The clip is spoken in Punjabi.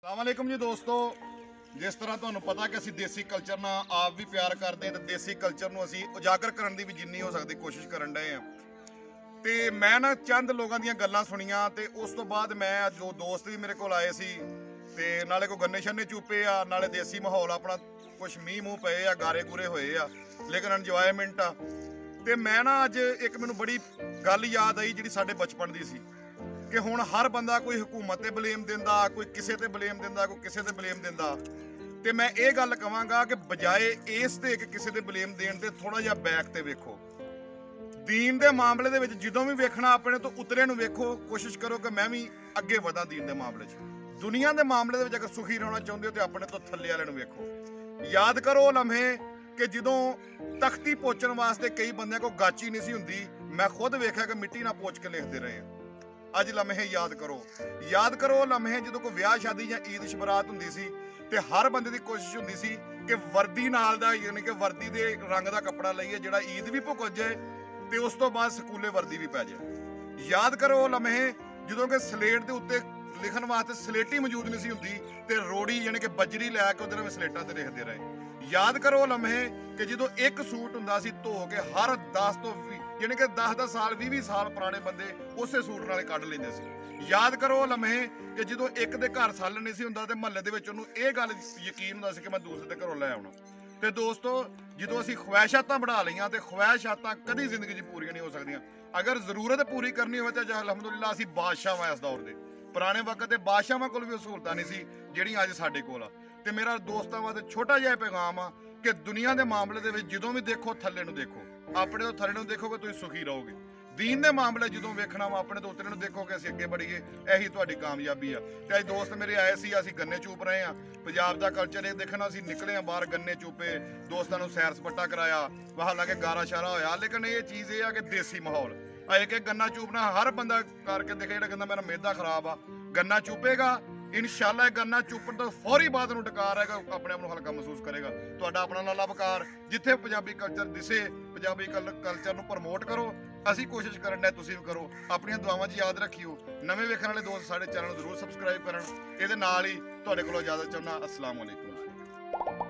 अस्सलामुअलैकुम जी दोस्तों, जिस तरह ਤੁਹਾਨੂੰ ਪਤਾ ਕਿ ਅਸੀਂ ਦੇਸੀ ਕਲਚਰ ਨਾਲ ਆਪ ਵੀ ਪਿਆਰ ਕਰਦੇ ਹਾਂ ਤੇ ਦੇਸੀ ਕਲਚਰ ਨੂੰ ਅਸੀਂ ਉਜਾਗਰ ਕਰਨ ਦੀ ਵੀ ਜਿੰਨੀ ਹੋ ਸਕਦੀ ਕੋਸ਼ਿਸ਼ ਕਰਨ ਡਏ ਆ। ਤੇ ਮੈਂ ਨਾ ਚੰਦ ਲੋਕਾਂ ਦੀਆਂ ਗੱਲਾਂ ਸੁਣੀਆਂ ਤੇ ਉਸ ਤੋਂ ਬਾਅਦ ਮੈਂ ਜੋ ਦੋਸਤ ਵੀ ਮੇਰੇ ਕੋਲ ਆਏ ਸੀ ਤੇ ਨਾਲੇ ਕੋ ਗੰਨੇ ਛੰਨੇ ਚੂਪੇ ਆ, ਨਾਲੇ ਦੇਸੀ ਮਾਹੌਲ ਆਪਣਾ ਕੁਛ ਮੀਂਹ ਮੂੰਹ ਪਏ ਆ, ਗਾਰੇ ਗੂਰੇ ਹੋਏ ਆ, ਲੇਕਿਨ ਇੰਜੋਇਮੈਂਟ ਆ। ਤੇ ਮੈਂ ਨਾ ਅੱਜ ਇੱਕ ਮੈਨੂੰ ਬੜੀ ਗੱਲ ਯਾਦ ਆਈ ਜਿਹੜੀ ਸਾਡੇ ਬਚਪਨ ਦੀ ਸੀ ਕਿ ਹੁਣ ਹਰ ਬੰਦਾ ਕੋਈ ਹਕੂਮਤ ਤੇ ਬਲੇਮ ਦਿੰਦਾ, ਕੋਈ ਕਿਸੇ ਤੇ ਬਲੇਮ ਦਿੰਦਾ, ਕੋਈ ਕਿਸੇ ਤੇ ਬਲੇਮ ਦਿੰਦਾ। ਤੇ ਮੈਂ ਇਹ ਗੱਲ ਕਵਾਂਗਾ ਕਿ ਬਜਾਏ ਇਸ ਤੇ ਕਿ ਕਿਸੇ ਤੇ ਬਲੇਮ ਦੇਣ ਤੇ ਥੋੜਾ ਜਿਹਾ ਬੈਕ ਤੇ ਵੇਖੋ। ਦੀਨ ਦੇ ਮਾਮਲੇ ਦੇ ਵਿੱਚ ਜਦੋਂ ਵੀ ਵੇਖਣਾ ਆਪਣੇ ਤੋਂ ਉਤਰੇ ਨੂੰ ਵੇਖੋ, ਕੋਸ਼ਿਸ਼ ਕਰੋ ਕਿ ਮੈਂ ਵੀ ਅੱਗੇ ਵਧਾਂ ਦੀਨ ਦੇ ਮਾਮਲੇ 'ਚ। ਦੁਨੀਆ ਦੇ ਮਾਮਲੇ ਦੇ ਵਿੱਚ ਅਗਰ ਸੁਖੀ ਰਹਿਣਾ ਚਾਹੁੰਦੇ ਹੋ ਤੇ ਆਪਣੇ ਤੋਂ ਥੱਲੇ ਵਾਲੇ ਨੂੰ ਵੇਖੋ। ਯਾਦ ਕਰੋ ਉਹ ਲਮਹੇ ਕਿ ਜਦੋਂ ਤਖਤੀ ਪੋਚਣ ਵਾਸਤੇ ਕਈ ਬੰਦਿਆਂ ਕੋਲ ਗਾਚੀ ਨਹੀਂ ਸੀ ਹੁੰਦੀ, ਮੈਂ ਖੁਦ ਵੇਖਿਆ ਕਿ ਮਿੱਟੀ ਨਾਲ ਪੋਚ ਕੇ ਲਿਖਦੇ ਰਹੇ ਆ। ਅੱਜ ਲਮਹੇ ਯਾਦ ਕਰੋ ਲਮਹੇ ਜਦੋਂ ਕੋਈ ਵਿਆਹ ਸ਼ਾਦੀ ਜਾਂ ਈਦ ਸ਼ਬਰਾਤ ਹੁੰਦੀ ਸੀ ਤੇ ਹਰ ਬੰਦੇ ਦੀ ਕੋਸ਼ਿਸ਼ ਹੁੰਦੀ ਸੀ ਕਿ ਵਰਦੀ ਨਾਲ ਦਾ, ਯਾਨੀ ਕਿ ਵਰਦੀ ਦੇ ਰੰਗ ਦਾ ਕੱਪੜਾ ਲਈਏ ਜਿਹੜਾ ਈਦ ਵੀ ਭੁੱਜ ਜਾਏ ਤੇ ਉਸ ਤੋਂ ਬਾਅਦ ਸਕੂਲੇ ਵਰਦੀ ਵੀ ਪੈ ਜਾਏ। ਯਾਦ ਕਰੋ ਲਮਹੇ ਜਦੋਂ ਕਿ ਸਲੇਟ ਦੇ ਉੱਤੇ ਲਿਖਣ ਵਾਸਤੇ ਸਲੇਟੀ ਮੌਜੂਦ ਨਹੀਂ ਸੀ ਹੁੰਦੀ ਤੇ ਰੋੜੀ ਯਾਨੀ ਕਿ ਬਜਰੀ ਲੈ ਕੇ ਉਹਦੇ ਨਾਲ ਸਲੇਟਾਂ ਤੇ ਲਿਖਦੇ ਰਹੇ। ਯਾਦ ਕਰੋ ਲਮਹੇ ਕਿ ਜਦੋਂ ਇੱਕ ਸੂਟ ਹੁੰਦਾ ਸੀ ਧੋ ਕੇ ਹਰ 10 ਤੋਂ 20 ਯਾਨੀ ਕਿ 10 ਸਾਲ 20 ਸਾਲ ਪੁਰਾਣੇ ਬੰਦੇ ਉਸੇ ਸੂਟ ਨਾਲੇ ਕੱਢ ਲੈਂਦੇ ਸੀ। ਯਾਦ ਕਰੋ ਲਮਹੇ ਕਿ ਜਦੋਂ ਇੱਕ ਦੇ ਘਰ ਸਾਲਣ ਨਹੀਂ ਸੀ ਹੁੰਦਾ ਤੇ ਮਹੱਲੇ ਦੇ ਵਿੱਚ ਉਹਨੂੰ ਇਹ ਗੱਲ ਯਕੀਨ ਹੁੰਦਾ ਸੀ ਕਿ ਮੈਂ ਦੂਸਰੇ ਦੇ ਘਰੋਂ ਲੈ ਆਉਣਾ। ਤੇ ਦੋਸਤੋ, ਜਦੋਂ ਅਸੀਂ ਖਵਾਇਸ਼ਾਤਾਂ ਬਣਾ ਲਈਆਂ ਤੇ ਖਵਾਇਸ਼ਾਤਾਂ ਕਦੀ ਜ਼ਿੰਦਗੀ 'ਚ ਪੂਰੀਆਂ ਨਹੀਂ ਹੋ ਸਕਦੀਆਂ। ਅਗਰ ਜ਼ਰੂਰਤ ਪੂਰੀ ਕਰਨੀ ਹੋਵੇ ਤਾਂ ਅਲਹਮਦੁਲਿਲਾ ਅਸੀਂ ਬਾਦਸ਼ਾਹ ਆ ਇਸ ਦੌਰ ਦੇ। ਪੁਰਾਣੇ ਵਕਤ ਦੇ ਬਾਦਸ਼ਾਹਾਂ ਕੋਲ ਵੀ ਉਹ ਸਹੂਲਤਾਂ ਨਹੀਂ ਸੀ ਜਿਹੜੀਆਂ ਅੱਜ ਸਾਡੇ ਕੋਲ ਆ। ਤੇ ਮੇਰਾ ਦੋਸਤਾਂ ਵਾਸਤੇ ਛੋਟਾ ਜਿਹਾ ਪੈਗਾਮ ਆ ਕਿ ਦੁਨੀਆ ਦੇ ਮਾਮਲੇ ਦੇ ਵਿੱਚ ਜਦੋਂ ਵੀ ਦੇਖੋ ਥੱਲੇ ਨੂੰ ਦੇਖੋ, ਆਪਣੇ ਤੋਂ ਥੱਲੇ ਨੂੰ ਦੇਖੋਗੇ ਤੁਸੀਂ ਸੁਖੀ ਰਹੋਗੇ। ਦੀਨ ਦੇ ਮਾਮਲੇ ਜਦੋਂ ਵੇਖਣਾ ਵਾ ਆਪਣੇ ਤੋਂ ਉੱਤਰੇ ਨੂੰ ਦੇਖੋ ਕਿ ਅਸੀਂ ਅੱਗੇ ਬੜੀਏ, ਇਹੀ ਤੁਹਾਡੀ ਕਾਮਯਾਬੀ ਆ। ਤੇ ਅੱਜ ਦੋਸਤ ਮੇਰੇ ਆਏ ਸੀ, ਅਸੀਂ ਗੰਨੇ ਚੂਪ ਰਹੇ ਆ। ਪੰਜਾਬ ਦਾ ਕਲਚਰ ਇਹ ਦੇਖਣਾ, ਅਸੀਂ ਨਿਕਲੇ ਆ ਬਾਹਰ ਗੰਨੇ ਚੂਪੇ, ਦੋਸਤਾਂ ਨੂੰ ਸੈਰ ਸਪਾਟਾ ਕਰਾਇਆ, ਹਾਲਾਂਕਿ ਗਾਰਾ ਸ਼ਾਰਾ ਹੋਇਆ, ਲੇਕਿਨ ਇਹ ਚੀਜ਼ ਇਹ ਆ ਕਿ ਦੇਸੀ ਮਾਹੌਲ ਆਏ ਕਿ ਗੰਨਾ ਚੂਪਣਾ ਹਰ ਬੰਦਾ ਕਰਕੇ ਦੇਖੇ। ਜਿਹੜਾ ਕਹਿੰਦਾ ਮੇਰਾ ਮਿਹਦਾ ਖਰਾਬ ਆ, ਗੰਨਾ ਚੂਪੇਗਾ ਇਨਸ਼ਾਅੱਲਾ ਇਹ ਗੰਨਾ ਚੁੱਪਣ ਤੋਂ ਫੌਰੀ ਬਾਅਦ ਨੂੰ ਡਕਾਰ ਹੈਗਾ, ਆਪਣੇ ਆਪ ਨੂੰ ਹਲਕਾ ਮਹਿਸੂਸ ਕਰੇਗਾ। ਤੁਹਾਡਾ ਆਪਣਾ ਲਾਲਾ ਵਕਾਰ, ਜਿੱਥੇ ਪੰਜਾਬੀ ਕਲਚਰ ਦਿਸੇ ਪੰਜਾਬੀ ਕਲਚਰ ਨੂੰ ਪ੍ਰਮੋਟ ਕਰੋ। ਅਸੀਂ ਕੋਸ਼ਿਸ਼ ਕਰਨ ਡਏ, ਤੁਸੀਂ ਵੀ ਕਰੋ। ਆਪਣੀਆਂ ਦੁਆਵਾਂ 'ਚ ਯਾਦ ਰੱਖਿਓ। ਨਵੇਂ ਵੇਖਣ ਵਾਲੇ ਦੋਸਤ ਸਾਡੇ ਚੈਨਲ ਨੂੰ ਜ਼ਰੂਰ ਸਬਸਕ੍ਰਾਈਬ ਕਰਨ। ਇਹਦੇ ਨਾਲ ਹੀ ਤੁਹਾਡੇ ਕੋਲੋਂ ਇਜਾਜ਼ਤ ਚਾਹੁੰਦਾ। अस्सलाम वालेकुम।